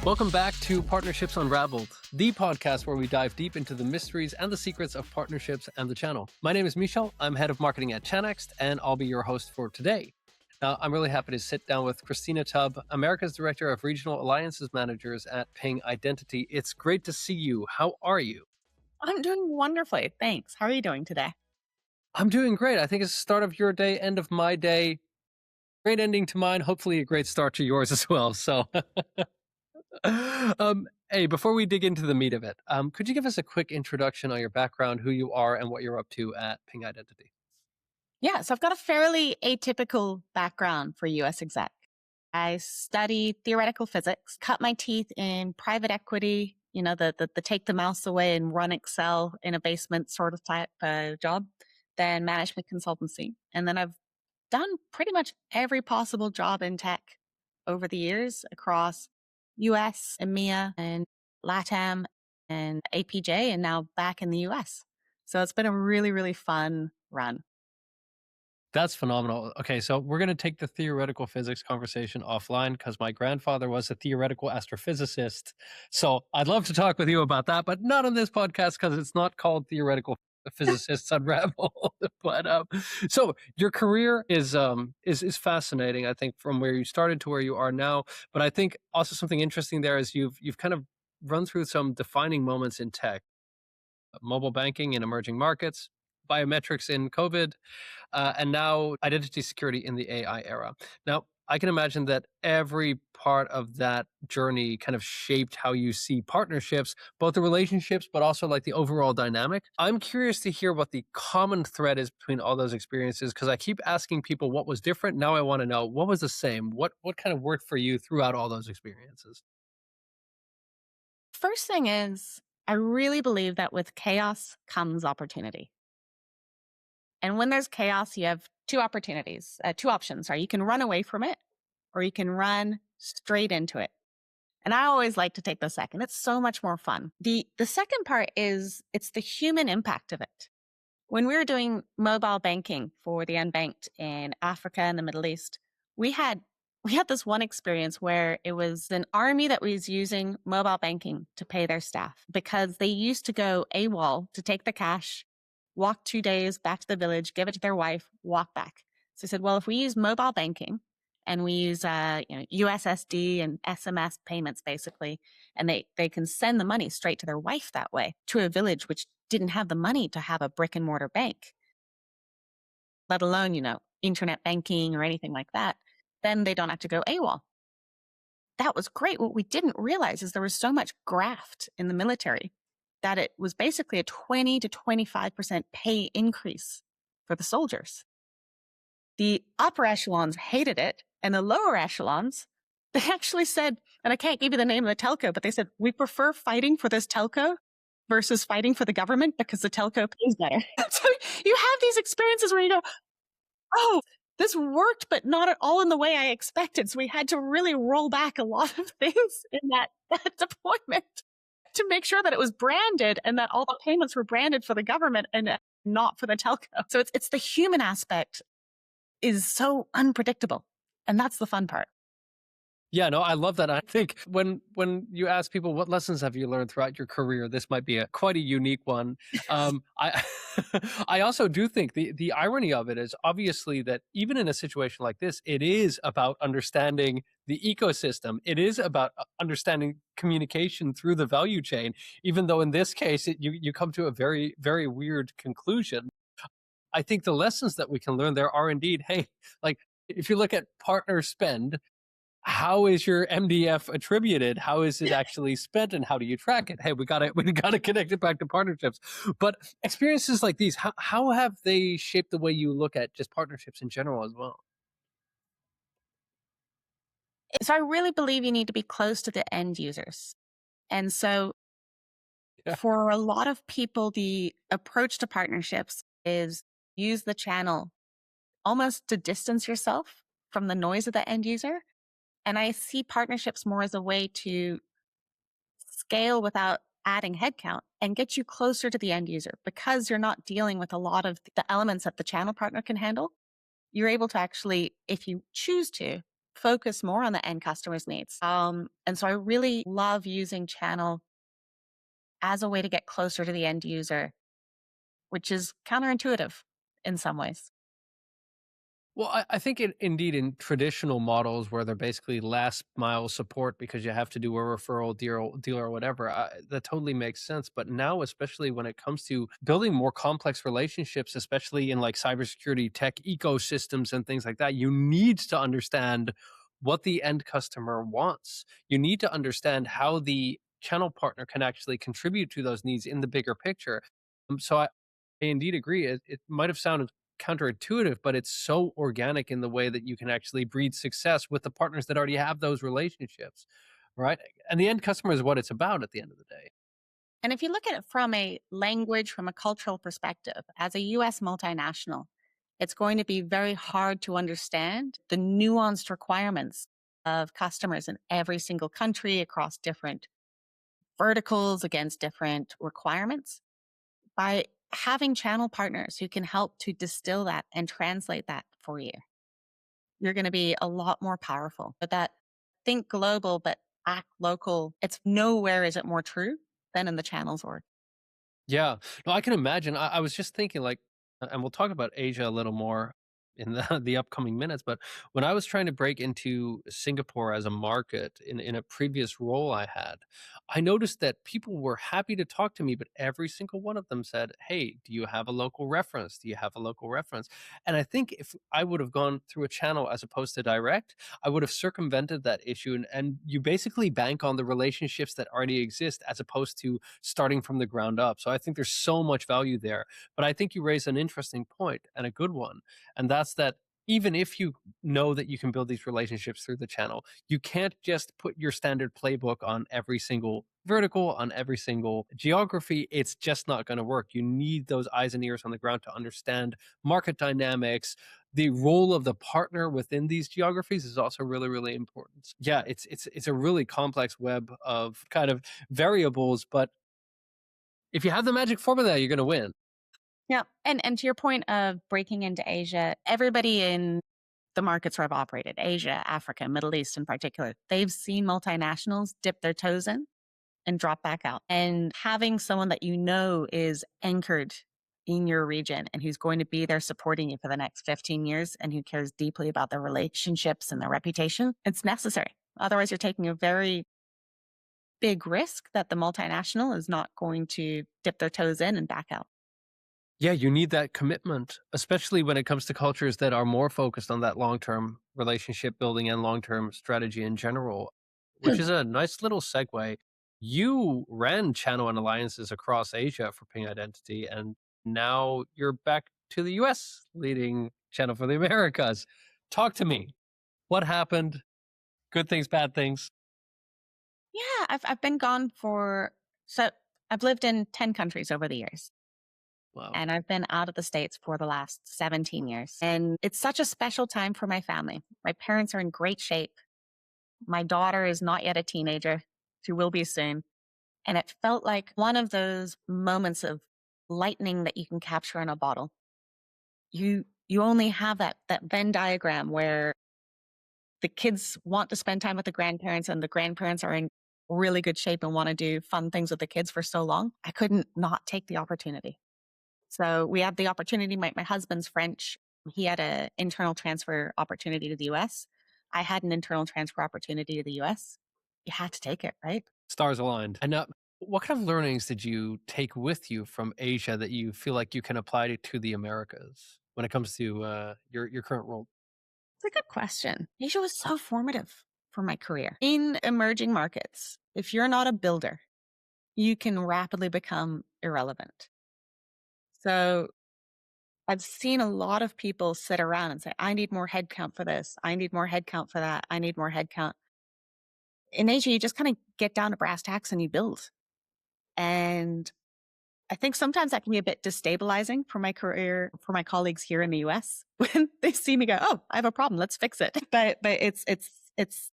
Welcome back to Partnerships Unraveled, the podcast where we dive deep into the mysteries and the secrets of partnerships and the channel. My name is Michel. I'm head of marketing at Chanext, and I'll be your host for today. Now, I'm really happy to sit down with Christina Tubb, America's Director of Regional Alliances Managers at Ping Identity. It's great to see you. How are you? I'm doing wonderfully. Thanks. How are you doing today? I'm doing great. I think it's the start of your day, end of my day. Great ending to mine. Hopefully a great start to yours as well. So, hey, before we dig into the meat of it, could you give us a quick introduction on your background, who you are, and what you're up to at Ping Identity? Yeah, so I've got a fairly atypical background for US exec. I studied theoretical physics, cut my teeth in private equity, the take the mouse away and run Excel in a basement sort of type job, then management consultancy. And then I've done pretty much every possible job in tech over the years across US, EMEA, and LATAM, and APJ, and now back in the US. So it's been a really, really fun run. That's phenomenal. Okay, so we're going to take the theoretical physics conversation offline because my grandfather was a theoretical astrophysicist. So I'd love to talk with you about that, but not on this podcast because it's not called Theoretical Physicists Unraveled. But so your career is fascinating, I think, from where you started to where you are now. But I think also something interesting there is you've kind of run through some defining moments in tech, mobile banking in emerging markets, biometrics in COVID, and now identity security in the AI era. Now, I can imagine that every part of that journey kind of shaped how you see partnerships, both the relationships, but also like the overall dynamic. I'm curious to hear what the common thread is between all those experiences, because I keep asking people what was different. Now I want to know what was the same. What kind of worked for you throughout all those experiences? First thing is, I really believe that with chaos comes opportunity. And when there's chaos, you have two options. You can run away from it or you can run straight into it. And I always like to take the second. It's so much more fun. The second part is it's the human impact of it. When we were doing mobile banking for the unbanked in Africa and the Middle East, we had this one experience where it was an army that was using mobile banking to pay their staff because they used to go AWOL to take the cash, walk 2 days back to the village, give it to their wife, walk back. So I said, well, if we use mobile banking and we use USSD and SMS payments basically, and they can send the money straight to their wife that way to a village which didn't have the money to have a brick and mortar bank, let alone, internet banking or anything like that, then they don't have to go AWOL. That was great. What we didn't realize is there was so much graft in the military that it was basically a 20 to 25% pay increase for the soldiers. The upper echelons hated it, and the lower echelons, they actually said, and I can't give you the name of the telco, but they said, we prefer fighting for this telco versus fighting for the government because the telco pays better. So you have these experiences where you go, oh, this worked, but not at all in the way I expected. So we had to really roll back a lot of things in that deployment to make sure that it was branded and that all the payments were branded for the government and not for the telco. So it's the human aspect is so unpredictable. And that's the fun part. Yeah, no, I love that. I think when you ask people what lessons have you learned throughout your career, this might be quite a unique one. I I also do think the irony of it is obviously that even in a situation like this, it is about understanding the ecosystem. It is about understanding communication through the value chain, even though in this case, you come to a very, very weird conclusion. I think the lessons that we can learn there are indeed, hey, like if you look at partner spend, how is your MDF attributed? How is it actually spent, and how do you track it? Hey, we gotta connect it back to partnerships. But experiences like these, how have they shaped the way you look at just partnerships in general as well? So I really believe you need to be close to the end users. And so for a lot of people, the approach to partnerships is use the channel almost to distance yourself from the noise of the end user. And I see partnerships more as a way to scale without adding headcount and get you closer to the end user because you're not dealing with a lot of the elements that the channel partner can handle. You're able to actually, if you choose to, focus more on the end customer's needs. And so I really love using channel as a way to get closer to the end user, which is counterintuitive in some ways. Well, I think indeed in traditional models where they're basically last mile support because you have to do a referral deal or whatever, that totally makes sense. But now, especially when it comes to building more complex relationships, especially in like cybersecurity tech ecosystems and things like that, you need to understand what the end customer wants. You need to understand how the channel partner can actually contribute to those needs in the bigger picture. So I indeed agree. It might have sounded counterintuitive, but it's so organic in the way that you can actually breed success with the partners that already have those relationships, right? And the end customer is what it's about at the end of the day. And if you look at it from a language, from a cultural perspective, as a US multinational, it's going to be very hard to understand the nuanced requirements of customers in every single country across different verticals against different requirements. By having channel partners who can help to distill that and translate that for you, you're going to be a lot more powerful. But that think global, but act local, it's nowhere is it more true than in the channels org. Yeah. No, I can imagine. I was just thinking like, and we'll talk about Asia a little more in the the upcoming minutes, but when I was trying to break into Singapore as a market in a previous role I had, I noticed that people were happy to talk to me, but every single one of them said, "Hey, do you have a local reference? Do you have a local reference?" And I think if I would have gone through a channel as opposed to direct, I would have circumvented that issue. And you basically bank on the relationships that already exist as opposed to starting from the ground up. So I think there's so much value there. But I think you raise an interesting point and a good one. And that's that even if you know that you can build these relationships through the channel, you can't just put your standard playbook on every single vertical, on every single geography. It's just not going to work. You need those eyes and ears on the ground to understand market dynamics. The role of the partner within these geographies is also really, really important. Yeah, it's a really complex web of kind of variables, but if you have the magic formula, you're going to win. Yeah. And to your point of breaking into Asia, everybody in the markets where I've operated, Asia, Africa, Middle East in particular, they've seen multinationals dip their toes in and drop back out. And having someone that you know is anchored in your region and who's going to be there supporting you for the next 15 years and who cares deeply about their relationships and their reputation, it's necessary. Otherwise, you're taking a very big risk that the multinational is not going to dip their toes in and back out. Yeah, you need that commitment, especially when it comes to cultures that are more focused on that long-term relationship building and long-term strategy in general, which is a nice little segue. You ran channel and alliances across Asia for Ping Identity, and now you're back to the US leading channel for the Americas. Talk to me. What happened? Good things, bad things? Yeah, I've been gone for so I've lived in 10 countries over the years. Wow. And I've been out of the States for the last 17 years. And it's such a special time for my family. My parents are in great shape. My daughter is not yet a teenager. She will be soon. And it felt like one of those moments of lightning that you can capture in a bottle. You only have that Venn diagram where the kids want to spend time with the grandparents and the grandparents are in really good shape and want to do fun things with the kids for so long. I couldn't not take the opportunity. So we had the opportunity. My husband's French. He had an internal transfer opportunity to the US. I had an internal transfer opportunity to the US. You had to take it, right? Stars aligned. And what kind of learnings did you take with you from Asia that you feel like you can apply to the Americas when it comes to your current role? It's a good question. Asia was so formative for my career. In emerging markets, if you're not a builder, you can rapidly become irrelevant. So I've seen a lot of people sit around and say, I need more headcount for this. I need more headcount for that. I need more headcount. In Asia, you just kind of get down to brass tacks and you build. And I think sometimes that can be a bit destabilizing for my career, for my colleagues here in the US when they see me go, "Oh, I have a problem. Let's fix it." But it's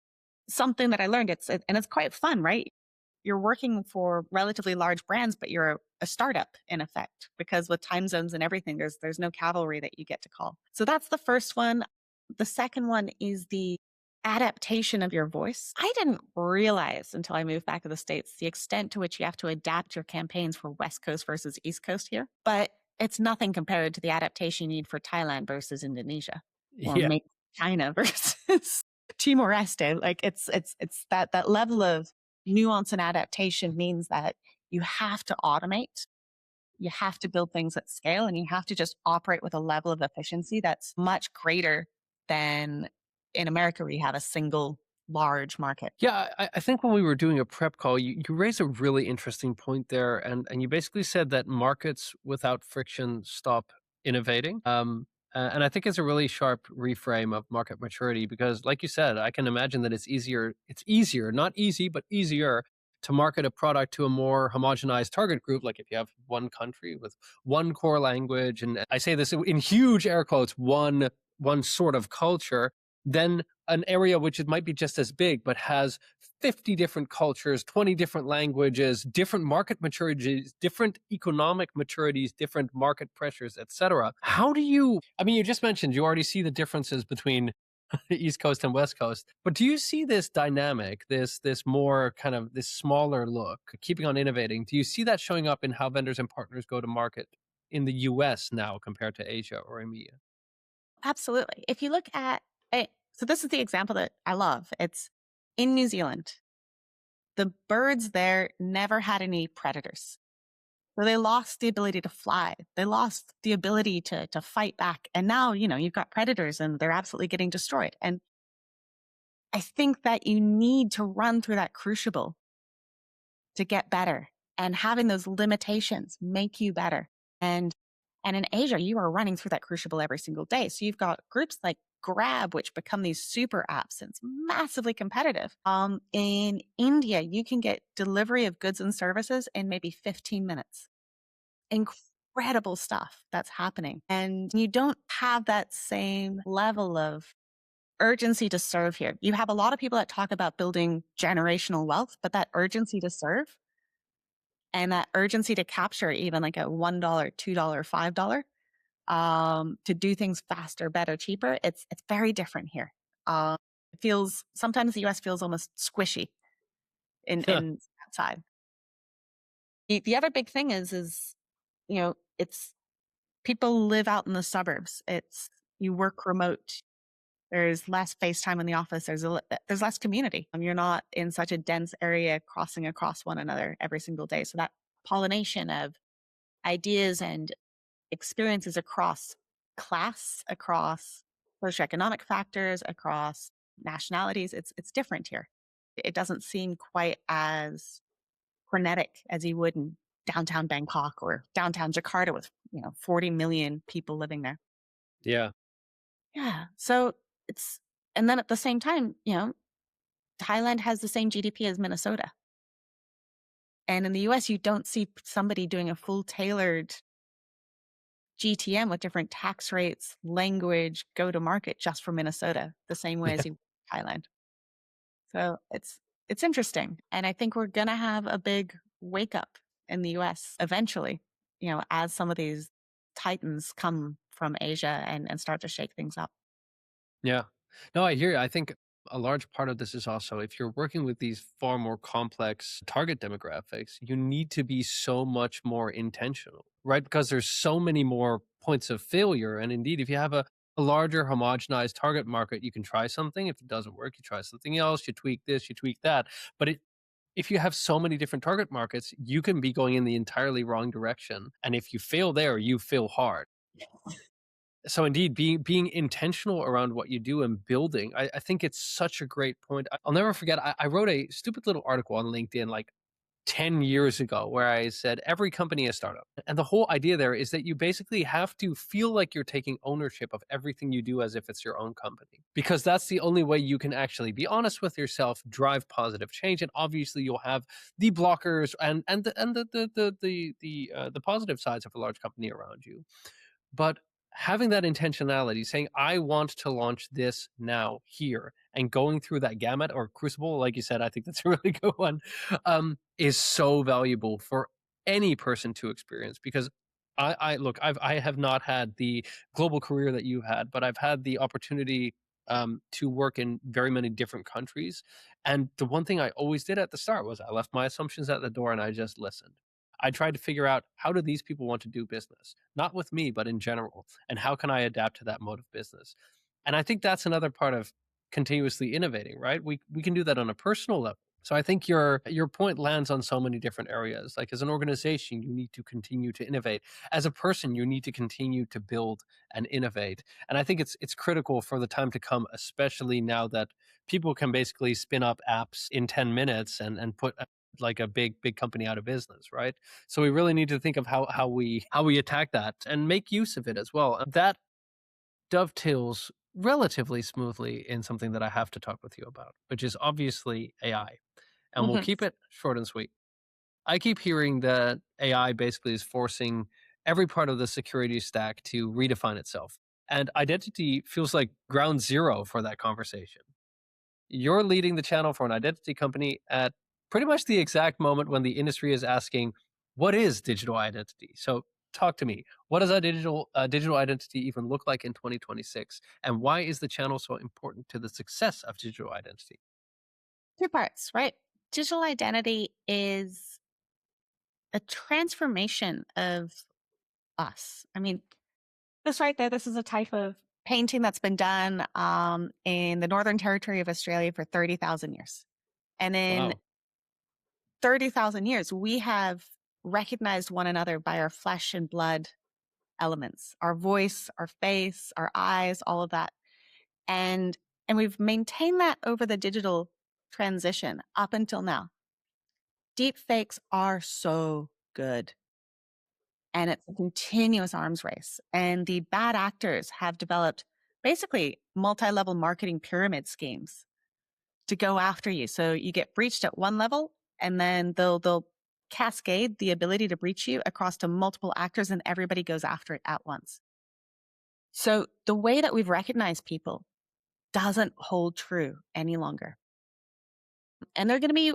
something that I learned. And it's quite fun, right? You're working for relatively large brands, but you're a startup in effect because with time zones and everything, there's no cavalry that you get to call. So that's the first one. The second one is the adaptation of your voice. I didn't realize until I moved back to the States the extent to which you have to adapt your campaigns for West Coast versus East Coast here. But it's nothing compared to the adaptation you need for Thailand versus Indonesia or Yeah. maybe China versus Timor Leste. Like it's that level of nuance and adaptation means that you have to automate, you have to build things at scale, and you have to just operate with a level of efficiency that's much greater than in America where you have a single large market. Yeah, I think when we were doing a prep call, you raised a really interesting point there, and you basically said that markets without friction stop innovating. And I think it's a really sharp reframe of market maturity because, like you said, I can imagine that it's easier, not easy, but easier to market a product to a more homogenized target group. Like if you have one country with one core language, and I say this in huge air quotes, one sort of culture, then an area which it might be just as big, but has 50 different cultures, 20 different languages, different market maturities, different economic maturities, different market pressures, etc. How do you, I mean, you just mentioned you already see the differences between the East Coast and West Coast, but do you see this dynamic, this more kind of this smaller look, keeping on innovating? Do you see that showing up in how vendors and partners go to market in the US now compared to Asia or EMEA? Absolutely. If you look at it, so this is the example that I love. It's in New Zealand. The birds there never had any predators. So they lost the ability to fly. They lost the ability to fight back. And now, you've got predators and they're absolutely getting destroyed. And I think that you need to run through that crucible to get better. And having those limitations make you better. And in Asia, you are running through that crucible every single day. So you've got groups like Grab, which become these super apps, and it's massively competitive. In India, you can get delivery of goods and services in maybe 15 minutes. Incredible stuff that's happening. And you don't have that same level of urgency to serve here. You have a lot of people that talk about building generational wealth, but that urgency to serve and that urgency to capture even like a $1, $2, $5 to do things faster, better, cheaper. It's very different here. It feels sometimes the US feels almost squishy in that side. The other big thing is it's people live out in the suburbs. It's you work remote. There's less face time in the office. There's less community. You're not in such a dense area crossing across one another every single day. So that pollination of ideas and experiences across class, across socioeconomic factors, across nationalities, it's different here. It doesn't seem quite as frenetic as you would in downtown Bangkok or downtown Jakarta with 40 million people living there. Yeah. Yeah. So it's and then at the same time, Thailand has the same GDP as Minnesota. And in the US, you don't see somebody doing a full tailored GTM with different tax rates, language, go to market just for Minnesota, the same way as you Thailand. So it's interesting. And I think we're gonna have a big wake up in the US eventually, as some of these titans come from Asia and start to shake things up. Yeah. No, I hear you. I think a large part of this is also if you're working with these far more complex target demographics, you need to be so much more intentional, right? Because there's so many more points of failure. And indeed, if you have a larger homogenized target market, you can try something. If it doesn't work, you try something else, you tweak this, you tweak that. But if you have so many different target markets, you can be going in the entirely wrong direction. And if you fail there, you fail hard. So indeed, being intentional around what you do and building, I think it's such a great point. I'll never forget. I wrote a stupid little article on LinkedIn like 10 years ago where I said every company is a startup. And the whole idea there is that you basically have to feel like you're taking ownership of everything you do as if it's your own company. Because that's the only way you can actually be honest with yourself, drive positive change. And obviously you'll have the blockers and the positive sides of a large company around you. But having that intentionality, saying, I want to launch this now, here, and going through that gamut or crucible, like you said, I think that's a really good one, is so valuable for any person to experience because I look, I have not had the global career that you've had, but I've had the opportunity to work in very many different countries. And the one thing I always did at the start was I left my assumptions at the door and I just listened. I tried to figure out, how do these people want to do business? Not with me, but in general. And how can I adapt to that mode of business? And I think that's another part of continuously innovating, right? We can do that on a personal level. So I think your point lands on so many different areas. Like, as an organization, you need to continue to innovate. As a person, you need to continue to build and innovate. And I think it's critical for the time to come, especially now that people can basically spin up apps in 10 minutes and put like a big company out of business, right? So we really need to think of how we attack that and make use of it as well. And that dovetails relatively smoothly in something that I have to talk with you about, which is obviously AI. And we'll Mhm. keep it short and sweet. I keep hearing that AI basically is forcing every part of the security stack to redefine itself. And identity feels like ground zero for that conversation. You're leading the channel for an identity company at pretty much the exact moment when the industry is asking, what is digital identity? So talk to me. What does a digital identity even look like in 2026? And why is the channel so important to the success of digital identity? Two parts, right? Digital identity is a transformation of us. I mean, this right there, this is a type of painting that's been done in the Northern Territory of Australia for 30,000 years. And in Wow. 30,000 years, we have recognized one another by our flesh and blood elements, our voice, our face, our eyes, all of that. And and we've maintained that over the digital transition up until now. Deep fakes are so good. And it's a continuous arms race. And the bad actors have developed basically multi-level marketing pyramid schemes to go after you. So you get breached at one level, and then they'll cascade the ability to breach you across to multiple actors, and everybody goes after it at once. So the way that we've recognized people doesn't hold true any longer. And there are going to be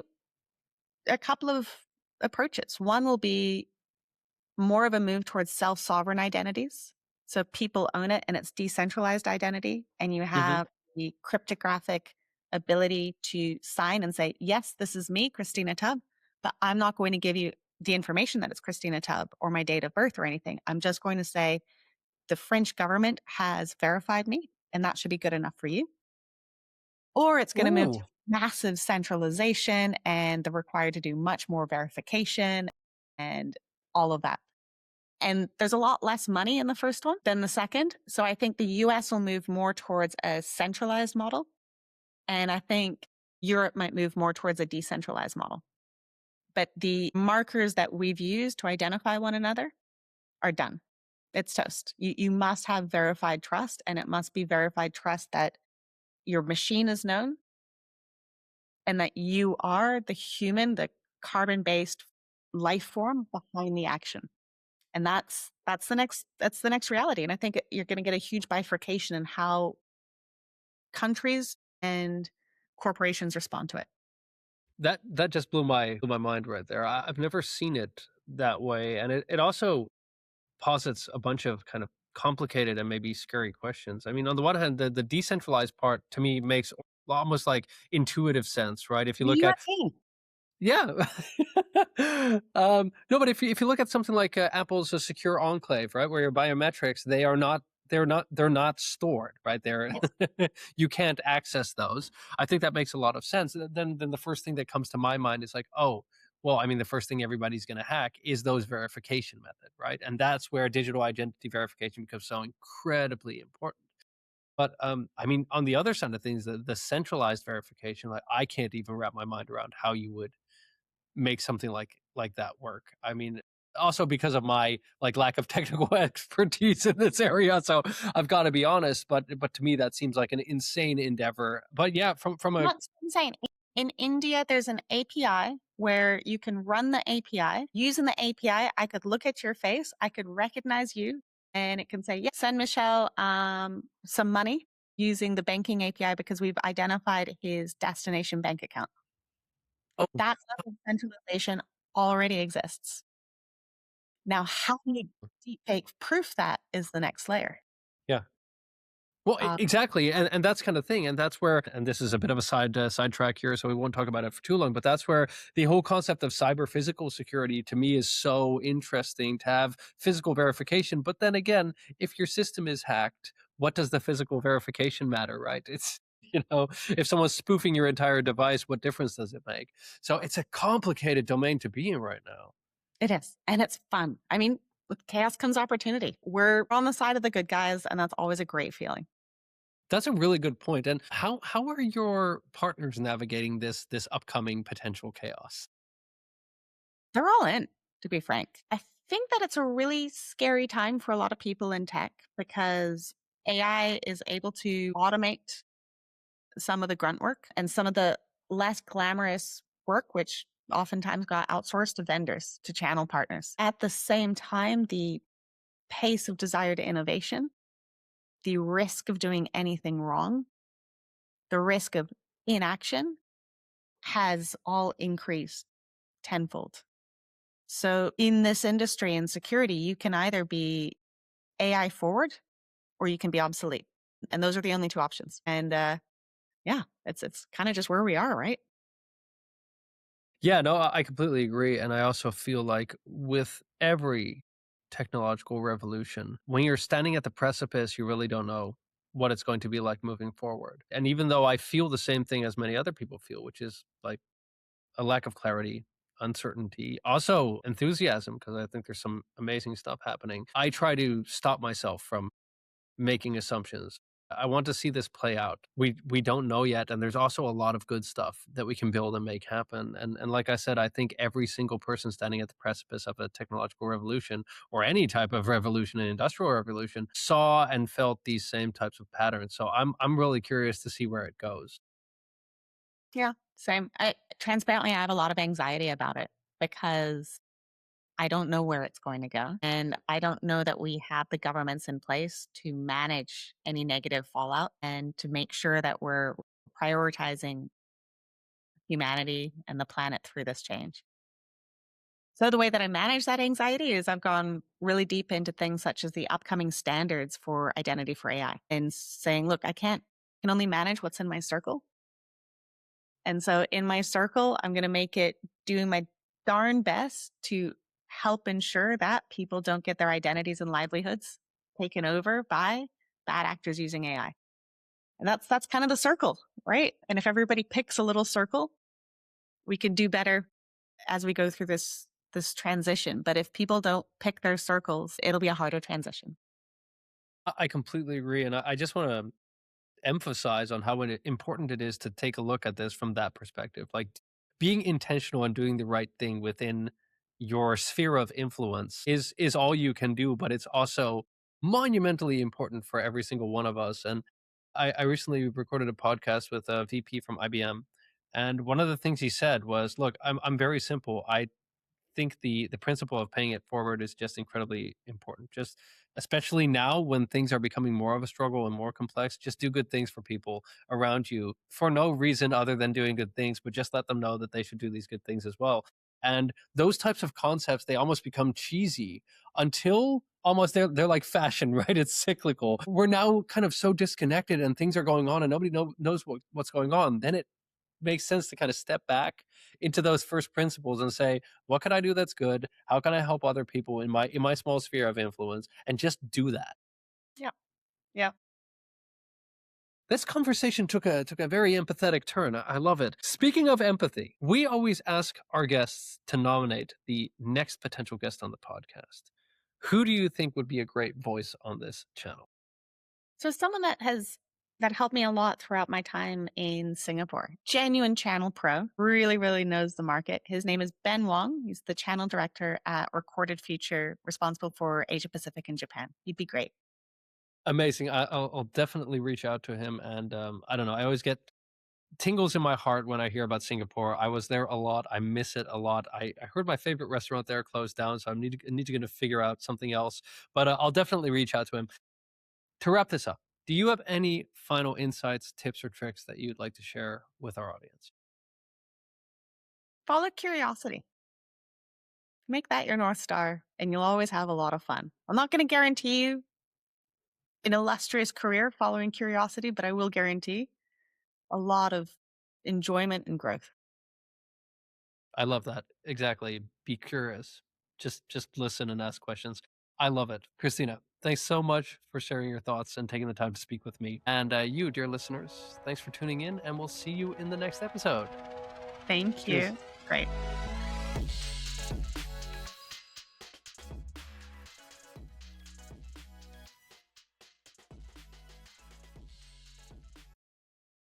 a couple of approaches. One will be more of a move towards self-sovereign identities. So people own it and it's decentralized identity. And you Hmm. have the cryptographic ability to sign and say, yes, this is me, Christina Tubb, but I'm not going to give you the information that it's Christina Tubb or my date of birth or anything. I'm just going to say the French government has verified me and that should be good enough for you. Or it's going to move to Ooh. massive centralization and the required to do much more verification and all of that. And there's a lot less money in the first one than the second. So I think the US will move more towards a centralized model. And I think Europe might move more towards a decentralized model. But the markers that we've used to identify one another are done. It's toast. You must have verified trust, and it must be verified trust that your machine is known and that you are the human, the carbon based life form behind the action. And that's the next reality. And I think you're going to get a huge bifurcation in how countries and corporations respond to it. That just blew my mind right there. I've never seen it that way, and it also posits a bunch of kind of complicated and maybe scary questions. I mean, on the one hand, the decentralized part to me makes almost like intuitive sense, right? If you The look at, USA. yeah. No, but if you look at something like Apple's a secure enclave, right, where your biometrics, they're not stored, right? They're Yes. you can't access those. I think that makes a lot of sense. Then the first thing that comes to my mind is like, oh, well, I mean, the first thing everybody's going to hack is those verification method, right? And that's where digital identity verification becomes so incredibly important. But I mean, on the other side of things, the centralized verification, like I can't even wrap my mind around how you would make something like that work. I mean, also because of my like lack of technical expertise in this area, so I've got to be honest. But to me, that seems like an insane endeavor. But yeah, from a That's insane. In India, there's an API where you can run the API. Using the API, I could look at your face, I could recognize you, and it can say, yeah, send Michelle some money using the banking API because we've identified his destination bank account. oh That level of centralization already exists. Now, how do you deepfake proof that is the next layer? yeah, Well, Uh, exactly, and that's kind of thing, and that's where, and this is a bit of a sidetrack here, so we won't talk about it for too long. But that's where the whole concept of cyber physical security to me is so interesting to have physical verification. But then again, if your system is hacked, what does the physical verification matter, right? It's if someone's spoofing your entire device, what difference does it make? So it's a complicated domain to be in right now. it is. And it's fun. I mean, with chaos comes opportunity. We're on the side of the good guys, and that's always a great feeling. That's a really good point. And how are your partners navigating this upcoming potential chaos? They're all in, to be frank. I think that it's a really scary time for a lot of people in tech because AI is able to automate some of the grunt work and some of the less glamorous work, which oftentimes got outsourced to vendors, to channel partners. At the same time, the pace of desired innovation, the risk of doing anything wrong, the risk of inaction has all increased tenfold. So, in this industry in security, you can either be AI forward or you can be obsolete. And those are the only two options. And yeah, it's kind of just where we are, right? Yeah, no, I completely agree. And I also feel like with every technological revolution, when you're standing at the precipice, you really don't know what it's going to be like moving forward. And even though I feel the same thing as many other people feel, which is like a lack of clarity, uncertainty, also enthusiasm, because I think there's some amazing stuff happening. I try to stop myself from making assumptions. I want to see this play out. We don't know yet, and there's also a lot of good stuff that we can build and make happen. And like I said, I think every single person standing at the precipice of a technological revolution or any type of revolution, an industrial revolution, saw and felt these same types of patterns. So I'm really curious to see where it goes. Yeah, same. Transparently, I have a lot of anxiety about it because I don't know where it's going to go. And I don't know that we have the governments in place to manage any negative fallout and to make sure that we're prioritizing humanity and the planet through this change. So, the way that I manage that anxiety is I've gone really deep into things such as the upcoming standards for identity for AI and saying, look, can only manage what's in my circle. And so, in my circle, I'm going to make it doing my darn best to help ensure that people don't get their identities and livelihoods taken over by bad actors using AI. And that's kind of the circle, right? And if everybody picks a little circle, we can do better as we go through this transition. But if people don't pick their circles, it'll be a harder transition. I completely agree, and I just want to emphasize on how important it is to take a look at this from that perspective. Like being intentional and doing the right thing within your sphere of influence is all you can do, but it's also monumentally important for every single one of us. And I recently recorded a podcast with a VP from IBM. And one of the things he said was, look, I'm very simple. I think the principle of paying it forward is just incredibly important. Just especially now when things are becoming more of a struggle and more complex, just do good things for people around you for no reason other than doing good things, but just let them know that they should do these good things as well. And those types of concepts, they almost become cheesy until almost they're like fashion, right? It's cyclical. We're now kind of so disconnected and things are going on and nobody knows what's going on. Then it makes sense to kind of step back into those first principles and say, what can I do that's good? How can I help other people in my small sphere of influence? And just do that. Yeah. Yeah. This conversation took a very empathetic turn. I love it. Speaking of empathy, we always ask our guests to nominate the next potential guest on the podcast. Who do you think would be a great voice on this channel? So someone that helped me a lot throughout my time in Singapore. Genuine channel pro, really, really knows the market. His name is Ben Wong. He's the channel director at Recorded Future, responsible for Asia Pacific and Japan. He'd be great. Amazing. I'll definitely reach out to him. And I don't know. I always get tingles in my heart when I hear about Singapore. I was there a lot. I miss it a lot. I heard my favorite restaurant there closed down, so I need to get to figure out something else. But I'll definitely reach out to him. To wrap this up, do you have any final insights, tips, or tricks that you'd like to share with our audience? Follow curiosity. Make that your North Star, and you'll always have a lot of fun. I'm not going to guarantee you an illustrious career following curiosity, but I will guarantee a lot of enjoyment and growth. I love that. Exactly. Be curious. Just listen and ask questions. I love it. Christina, thanks so much for sharing your thoughts and taking the time to speak with me. And you, dear listeners, thanks for tuning in, and we'll see you in the next episode. Thank Cheers. you. Great.